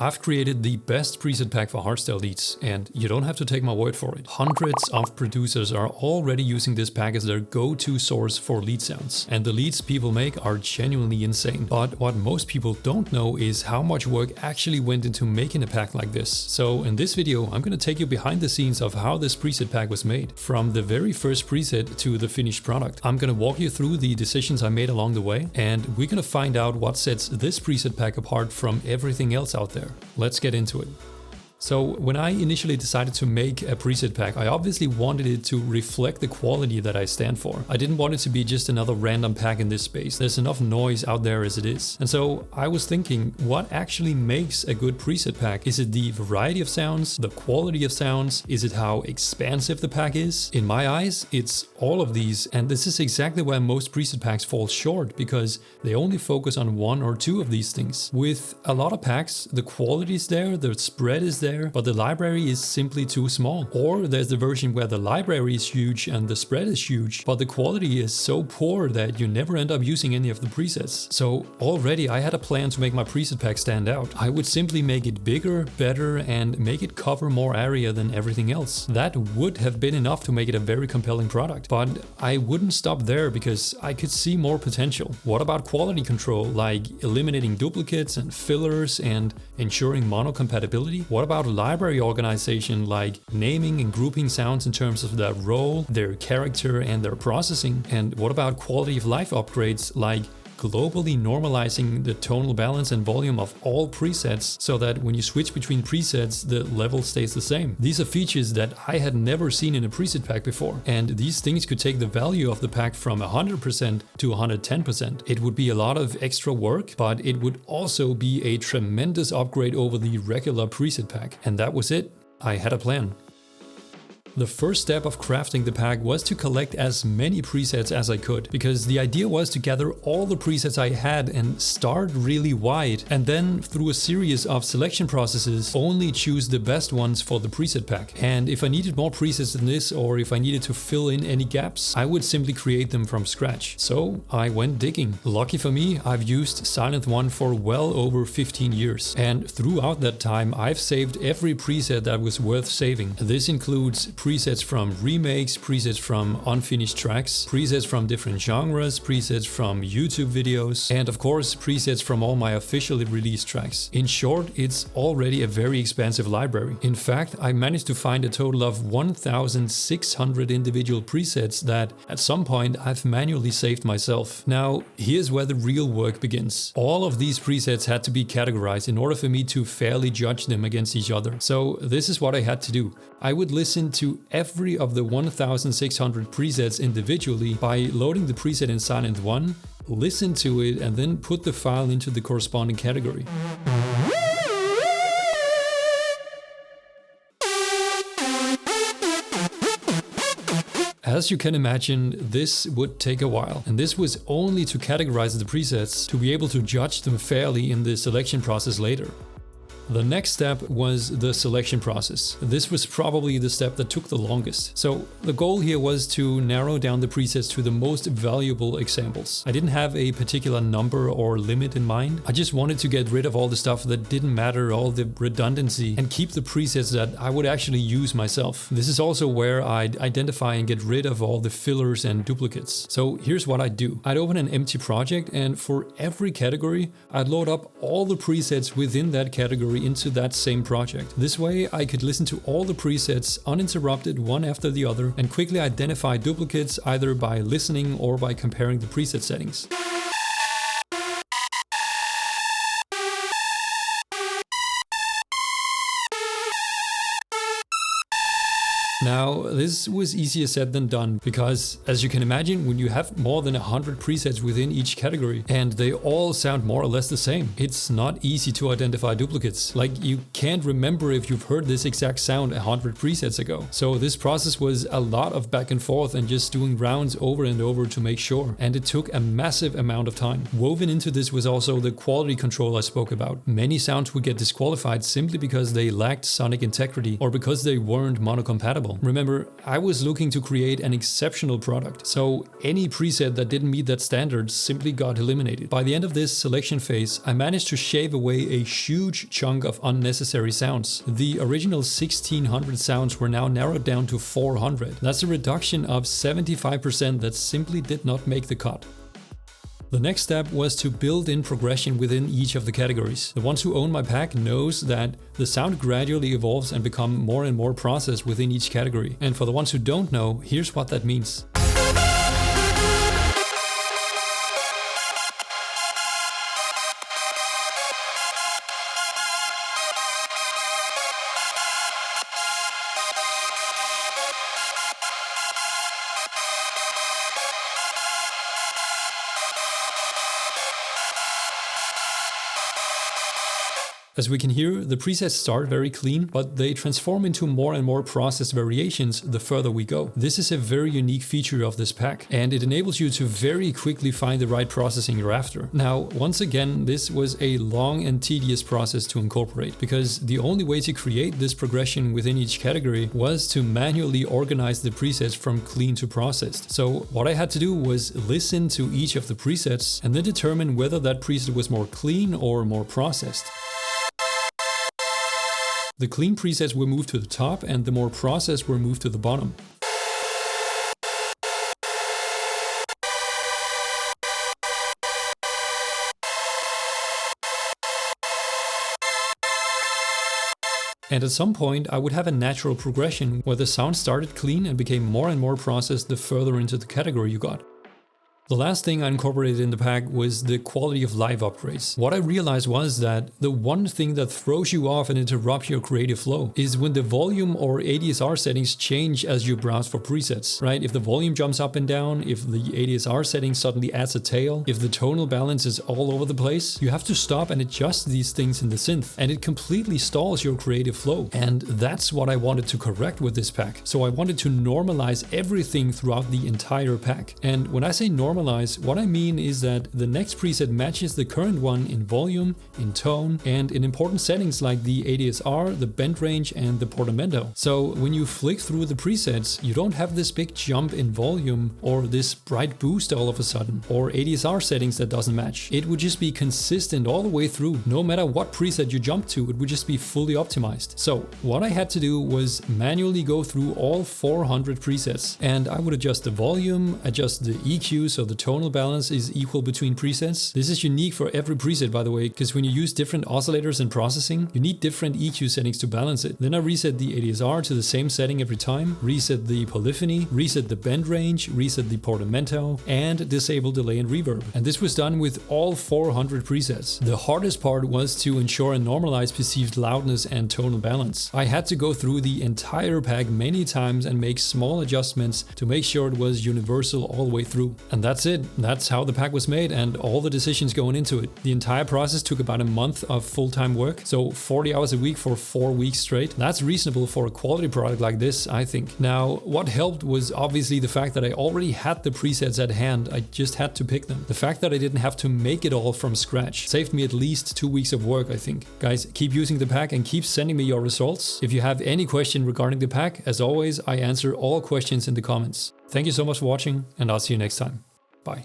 I've created the best preset pack for Hardstyle Leads, and you don't have to take my word for it. Hundreds of producers are already using this pack as their go-to source for lead sounds, and the leads people make are genuinely insane. But what most people don't know is how much work actually went into making a pack like this. So in this video, I'm going to take you behind the scenes of how this preset pack was made, from the very first preset to the finished product. I'm going to walk you through the decisions I made along the way, and we're going to find out what sets this preset pack apart from everything else out there. Let's get into it. So when I initially decided to make a preset pack, I obviously wanted it to reflect the quality that I stand for. I didn't want it to be just another random pack in this space. There's enough noise out there as it is. And so I was thinking, what actually makes a good preset pack? Is it the variety of sounds, the quality of sounds? Is it how expansive the pack is? In my eyes, it's all of these, and this is exactly where most preset packs fall short, because they only focus on one or two of these things. With a lot of packs, the quality is there, the spread is there, but the library is simply too small. Or there's the version where the library is huge and the spread is huge, but the quality is so poor that you never end up using any of the presets. So already I had a plan to make my preset pack stand out. I would simply make it bigger, better, and make it cover more area than everything else. That would have been enough to make it a very compelling product. But I wouldn't stop there, because I could see more potential. What about quality control, like eliminating duplicates and fillers and ensuring mono compatibility? What about library organization, like naming and grouping sounds in terms of their role, their character, and their processing? And what about quality of life upgrades, like globally normalizing the tonal balance and volume of all presets so that when you switch between presets, the level stays the same? These are features that I had never seen in a preset pack before, and these things could take the value of the pack from 100% to 110%. It would be a lot of extra work, but it would also be a tremendous upgrade over the regular preset pack. And that was it. I had a plan. The first step of crafting the pack was to collect as many presets as I could, because the idea was to gather all the presets I had and start really wide, and then through a series of selection processes only choose the best ones for the preset pack. And if I needed more presets than this, or if I needed to fill in any gaps, I would simply create them from scratch. So I went digging. Lucky for me, I've used Silent One for well over 15 years, and throughout that time I've saved every preset that was worth saving. This includes presets from remakes, presets from unfinished tracks, presets from different genres, presets from YouTube videos, and of course presets from all my officially released tracks. In short, it's already a very expansive library. In fact, I managed to find a total of 1,600 individual presets that at some point I've manually saved myself. Now, here's where the real work begins. All of these presets had to be categorized in order for me to fairly judge them against each other. So this is what I had to do. I would listen to every of the 1,600 presets individually by loading the preset in Silent One, listen to it, and then put the file into the corresponding category. As you can imagine, this would take a while, and this was only to categorize the presets to be able to judge them fairly in the selection process later. The next step was the selection process. This was probably the step that took the longest. So the goal here was to narrow down the presets to the most valuable examples. I didn't have a particular number or limit in mind. I just wanted to get rid of all the stuff that didn't matter, all the redundancy, and keep the presets that I would actually use myself. This is also where I'd identify and get rid of all the fillers and duplicates. So here's what I'd do. I'd open an empty project, and for every category, I'd load up all the presets within that category into that same project. This way I could listen to all the presets uninterrupted one after the other and quickly identify duplicates either by listening or by comparing the preset settings. Now, this was easier said than done, because as you can imagine, when you have more than 100 presets within each category and they all sound more or less the same, it's not easy to identify duplicates. Like, you can't remember if you've heard this exact sound 100 presets ago. So this process was a lot of back and forth and just doing rounds over and over to make sure, and it took a massive amount of time. Woven into this was also the quality control I spoke about. Many sounds would get disqualified simply because they lacked sonic integrity or because they weren't monocompatible. incredible. Remember, I was looking to create an exceptional product, so any preset that didn't meet that standard simply got eliminated. By the end of this selection phase, I managed to shave away a huge chunk of unnecessary sounds. The original 1600 sounds were now narrowed down to 400. That's a reduction of 75% that simply did not make the cut. The next step was to build in progression within each of the categories. The ones who own my pack knows that the sound gradually evolves and become more and more processed within each category. And for the ones who don't know, here's what that means. As we can hear, the presets start very clean, but they transform into more and more processed variations the further we go. This is a very unique feature of this pack, and it enables you to very quickly find the right processing you're after. Now, once again, this was a long and tedious process to incorporate, because the only way to create this progression within each category was to manually organize the presets from clean to processed. So what I had to do was listen to each of the presets and then determine whether that preset was more clean or more processed. The clean presets were moved to the top and the more processed were moved to the bottom. And at some point I would have a natural progression where the sound started clean and became more and more processed the further into the category you got. The last thing I incorporated in the pack was the quality of live upgrades. What I realized was that the one thing that throws you off and interrupts your creative flow is when the volume or ADSR settings change as you browse for presets, right? If the volume jumps up and down, if the ADSR setting suddenly adds a tail, if the tonal balance is all over the place, you have to stop and adjust these things in the synth, and it completely stalls your creative flow. And that's what I wanted to correct with this pack. So I wanted to normalize everything throughout the entire pack. And when I say normalize, what I mean is that the next preset matches the current one in volume, in tone, and in important settings like the ADSR, the bend range, and the portamento. So when you flick through the presets, you don't have this big jump in volume or this bright boost all of a sudden, or ADSR settings that doesn't match. It would just be consistent all the way through. No matter what preset you jump to, it would just be fully optimized. So what I had to do was manually go through all 400 presets, and I would adjust the volume, adjust the EQ so the tonal balance is equal between presets. This is unique for every preset, by the way, because when you use different oscillators in processing, you need different EQ settings to balance it. Then I reset the ADSR to the same setting every time, reset the polyphony, reset the bend range, reset the portamento, and disable delay and reverb. And this was done with all 400 presets. The hardest part was to ensure a normalized perceived loudness and tonal balance. I had to go through the entire pack many times and make small adjustments to make sure it was universal all the way through. And that's it. That's how the pack was made and all the decisions going into it. The entire process took about a month of full-time work, so 40 hours a week for 4 weeks straight. That's reasonable for a quality product like this, I think. Now, what helped was obviously the fact that I already had the presets at hand. I just had to pick them. The fact that I didn't have to make it all from scratch saved me at least 2 weeks of work, I think. Guys, keep using the pack and keep sending me your results. If you have any question regarding the pack, as always, I answer all questions in the comments. Thank you so much for watching, and I'll see you next time. Bye.